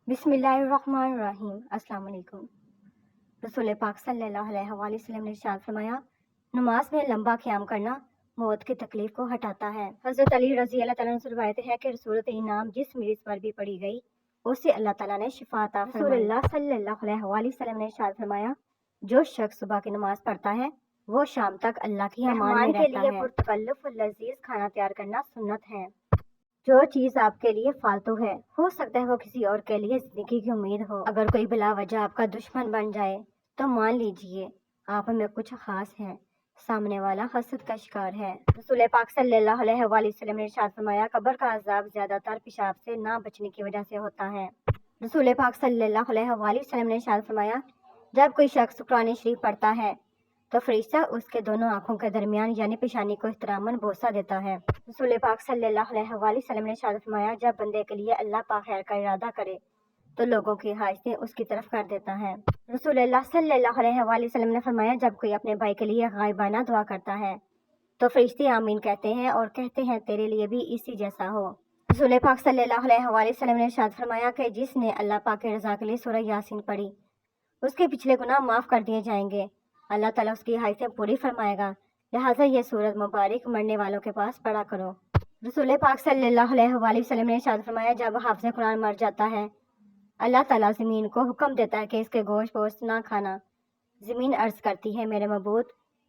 बिस्मिल्लाहिर्रहमानिर्रहीम। अस्सलाम वालेकुम। रसूल पाक सल्लल्लाहु अलैहि वसल्लम ने इरशाद फरमाया, नमाज में लंबा क़याम करना मौत की तकलीफ को हटाता है। हज़रत अली रज़ी अल्लाह तआला से रिवायत है कि सूरत इनाम जिस मरीज पर भी पढ़ी गई उसे अल्लाह ताला ने शिफा अता फरमाई। रसूलुल्लाह सल्लल्लाहु अलैहि वसल्लम ने इरशाद फरमाया, जो शख्स सुबह की नमाज पढ़ता है वो शाम तक अल्लाह की अमान में रहता है। पुरतकल्लुफ़ और लजीज खाना तैयार करना सुन्नत है। जो चीज़ आपके लिए फालतू है, हो सकता है वो किसी और के लिए जिंदगी की उम्मीद हो। अगर कोई बिला वजह आपका दुश्मन बन जाए तो मान लीजिए आप में कुछ खास है, सामने वाला हसद का शिकार है। रसूल पाक सल्लल्लाहु अलैहि वसल्लम ने इरशाद फरमाया, कब्र का अजाब ज्यादातर पेशाब से ना बचने की वजह से होता है। रसूल पाक सल्लल्लाहु अलैहि वसल्लम ने इरशाद फरमाया, जब कोई शख्स कुरान शरीफ पढ़ता है तो फरिश्ता उसके दोनों आंखों के दरमियान यानी पेशानी को इहतरामन बोसा देता है। रसूल पाक सल्लल्लाहु अलैहि वसल्लम ने इरशाद फरमाया, जब बंदे के लिए अल्लाह पाक खैर का इरादा करे तो लोगों की हाजतें उसकी तरफ कर देता है। रसूलुल्लाह सल्लल्लाहु अलैहि वसल्लम ने फरमाया, जब कोई अपने भाई के लिए गायबाना दुआ करता है तो फरिश्ते आमीन कहते हैं और कहते हैं तेरे लिए भी इसी जैसा हो। रसूल पाक सल्लल्लाहु अलैहि वसल्लम ने इरशाद फरमाया कि जिसने अल्लाह पाक की रज़ा के लिए सूरह यासीन पढ़ी उसके पिछले गुनाह माफ़ कर दिए जाएंगे, अल्लाह ताला उसकी हाजतें पूरी फरमाएगा। लिहाजा ये सूरत मुबारक मरने वालों के पास पढ़ा करो। रसूल पाक सल्लल्लाहु अलैहि वसल्लम ने इरशाद फरमाया, जब हाफ़िज़ कुरान मर जाता है अल्लाह ताला ज़मीन को हुक्म देता है कि इसके गोश्त पोस्ट ना खाना। ज़मीन अर्ज़ करती है, मेरे मबूद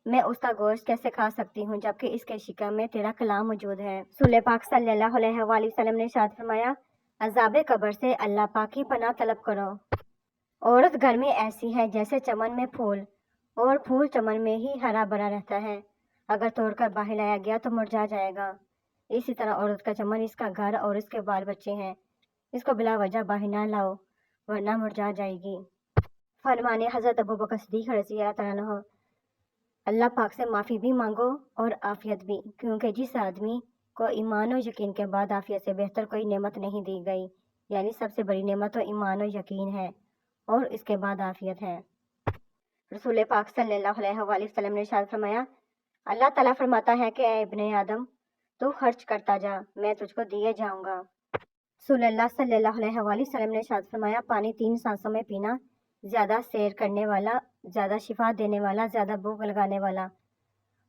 मैं उसका गोश्त कैसे खा सकती हूँ जबकि इसके शिकम में तेरा कलाम मौजूद है। रसूल पाक सल्लल्लाहु अलैहि वसल्लम ने इरशाद फरमाया, अज़ाब कब्र से अल्लाह पाक की पनाह तलब करो। औरत घर में ऐसी है जैसे चमन में फूल, और फूल चमन में ही हरा भरा रहता है, अगर तोड़कर बाहर लाया गया तो मुरझा जाएगा। इसी तरह औरत का चमन इसका घर और इसके बाल बच्चे हैं, इसको बिला वजह बाहर ना लाओ वरना मुरझा जाएगी। फरमाने हज़रत अबू बकर सिद्दीक़ रज़ी अल्लाह तआला अन्हु, अल्लाह पाक से माफ़ी भी मांगो और आफियत भी, क्योंकि जिस आदमी को ईमान और यकीन के बाद आफियत से बेहतर कोई नेमत नहीं दी गई, यानी सबसे बड़ी नेमत तो ईमान और यकीन है और इसके बाद आफियत है। रसूल पाक सल्लल्लाहु अलैहि वसल्लम ने इरशाद फरमाया, अल्लाह ताला फरमाता है कि ऐ इब्ने आदम तू खर्च करता जा, मैं तुझको दिए जाऊंगा। रसूलुल्लाह सल्लल्लाहु अलैहि वसल्लम ने इरशाद फरमाया, पानी 3 सांसों में पीना ज्यादा सैर करने वाला, ज्यादा शिफा देने वाला, ज्यादा भूख लगाने वाला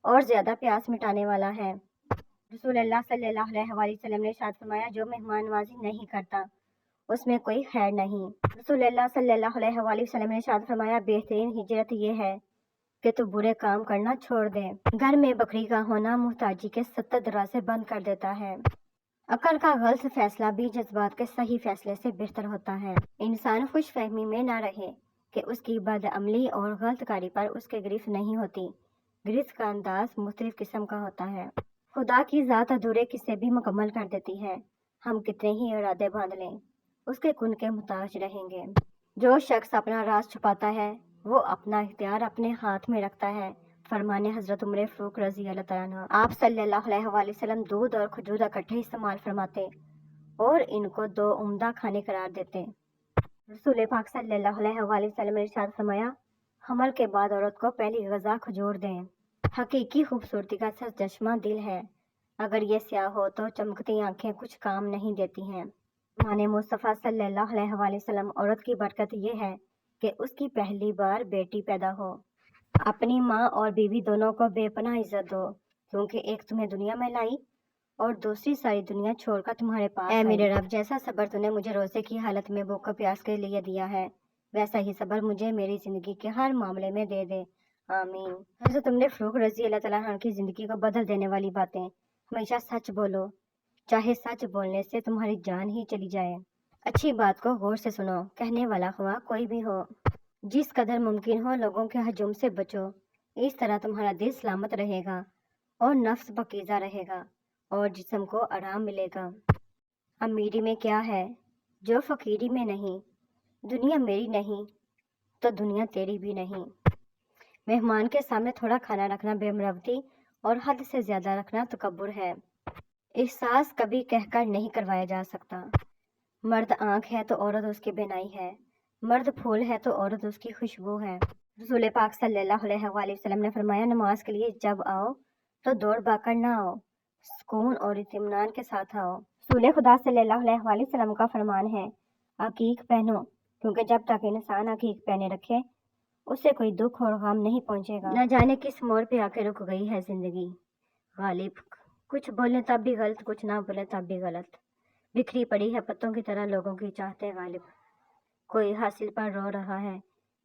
और ज्यादा प्यास मिटाने वाला है। रसूलुल्लाह सल्लल्लाहु अलैहि वसल्लम ने इरशाद फरमाया, जो मेहमान नवाजी नहीं करता उसमें कोई खैर नहीं। रसूलुल्लाह सल्लल्लाहु अलैहि वसल्लम ने इरशाद फरमाया, बेहतरीन हिजरत ये है कि तू बुरे काम करना छोड़ दे। घर में बकरी का होना मुहताजी के 70 दरवाजे बंद कर देता है। अकल का गलत फैसला भी जज्बात के सही फैसले से बेहतर होता है। इंसान खुश फहमी में ना रहे कि उसकी बदअमली और गलतकारी पर उसके गिरफ्त नहीं होती। गिरफ्त का अंदाज मुख्तलिफ किस्म का होता है। खुदा की ज़ात अधूरे किस्से भी मुकम्मल कर देती है। हम कितने ही इरादे बांध लें उसके कुन के मुताज रहेंगे। जो शख्स अपना राज छुपाता है वो अपना इख्तियार अपने हाथ में रखता है। फरमाने हजरत उमर फारूक रजी अल्लाह तआला अन्हु, आप सल्लल्लाहु अलैहि वसल्लम दूध और खजूर इकट्ठे इस्तेमाल फरमाते और इनको 2 उम्दा खाने करार देते। रसूल पाक सल्लल्लाहु अलैहि वसल्लम ने इरशाद फरमाया, हमल के बाद औरत को पहली ग़िज़ा खजूर दें। हकीकी खूबसूरती का सरचश्मा दिल है, अगर ये स्याह हो तो चमकती आंखें कुछ काम नहीं देती हैं। माने मुस्तफ़ा सल्लल्लाहु अलैहि वसल्लम, औरत की बरकत ये है कि उसकी पहली बार बेटी पैदा हो। अपनी माँ और बीवी दोनों को बेपनाह इज्जत दो, क्योंकि एक तुम्हें दुनिया में लाई और दूसरी सारी दुनिया छोड़कर तुम्हारे पास आई। मेरे रब, जैसा सब्र तूने मुझे रोज़े की हालत में भूख प्यास के लिए दिया है वैसा ही सब्र मुझे मेरी ज़िंदगी के हर मामले में दे दे, आमीन। हज़रत उमर फारूक रज़ी अल्लाह तआला अन्हु की ज़िंदगी को बदल देने वाली बातें। हमेशा सच बोलो, चाहे सच बोलने से तुम्हारी जान ही चली जाए। अच्छी बात को गौर से सुनो, कहने वाला हुआ कोई भी हो। जिस कदर मुमकिन हो लोगों के हजूम से बचो, इस तरह तुम्हारा दिल सलामत रहेगा और नफ्स पकीज़ा रहेगा और जिस्म को आराम मिलेगा। अमीरी में क्या है जो फ़कीरी में नहीं, दुनिया मेरी नहीं तो दुनिया तेरी भी नहीं। मेहमान के सामने थोड़ा खाना रखना बेमरवती और हद से ज़्यादा रखना तकब्बुर है। एहसास कभी कहकर नहीं करवाया जा सकता। मर्द आँख है तो औरत उसकी बिनाई है, मर्द फूल है तो औरत उसकी खुशबू है। रसूल पाक सल्लल्लाहु अलैहि वसल्लम ने फरमाया, नमाज के लिए जब आओ तो दौड़ भागकर ना आओ, सुकून और इत्मीनान के साथ आओ। रसूल खुदा सल्लल्लाहु अलैहि वसल्लम का फरमान है, عقیق پہنو، کیونکہ جب تک انسان عقیق پہنے رکھے اسے کوئی دکھ اور غم نہیں پہنچے گا۔ نہ جانے کس موڑ پہ آ کے رک گئی ہے زندگی۔ غالب کچھ بولیں تب بھی غلط، کچھ نہ بولیں تب بھی غلط، بکھری پڑی ہے پتوں کی طرح لوگوں کی چاہتے غالب۔ کوئی حاصل پر رو رہا ہے،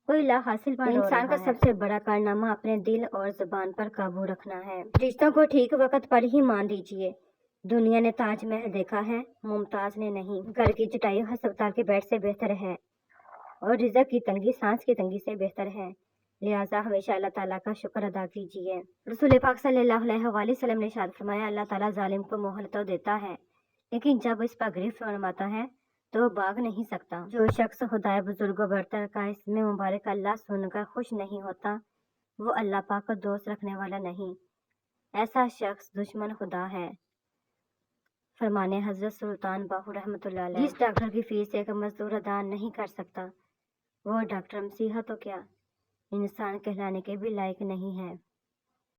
کوئی لا حاصل پر رو رہا ہے۔ انسان کا سب سے بڑا کارنامہ اپنے دل اور زبان پر قابو رکھنا ہے۔ رشتوں کو ٹھیک وقت پر ہی مان دیجیے۔ دنیا نے تاج محل دیکھا ہے، ممتاز نے نہیں۔ گھر کی چٹائی ہسپتال کے بیڈ سے بہتر ہے، اور رزق کی تنگی سانس کی تنگی سے بہتر ہے، لہٰذا ہمیشہ اللہ تعالیٰ کا شکر ادا کیجیے۔ رسول پاک صلی اللہ علیہ وآلہ وسلم نے ارشاد فرمایا، اللہ تعالیٰ ظالم کو مہلت تو دیتا ہے، لیکن جب اس پر گرفت فرماتا ہے تو وہ بھاگ نہیں سکتا۔ جو شخص خدائے بزرگ و برتر کا اس میں مبارک اللہ سن کر خوش نہیں ہوتا، وہ اللہ پاک کو دوست رکھنے والا نہیں، ایسا شخص دشمن خدا ہے۔ فرمانے حضرت سلطان باہو رحمۃ اللہ علیہ، جس ڈاکٹر کی فیس ایک مزدور ادا نہیں کر سکتا، وہ ڈاکٹر مسیحا تو کیا انسان کہلانے کے بھی لائق نہیں ہے۔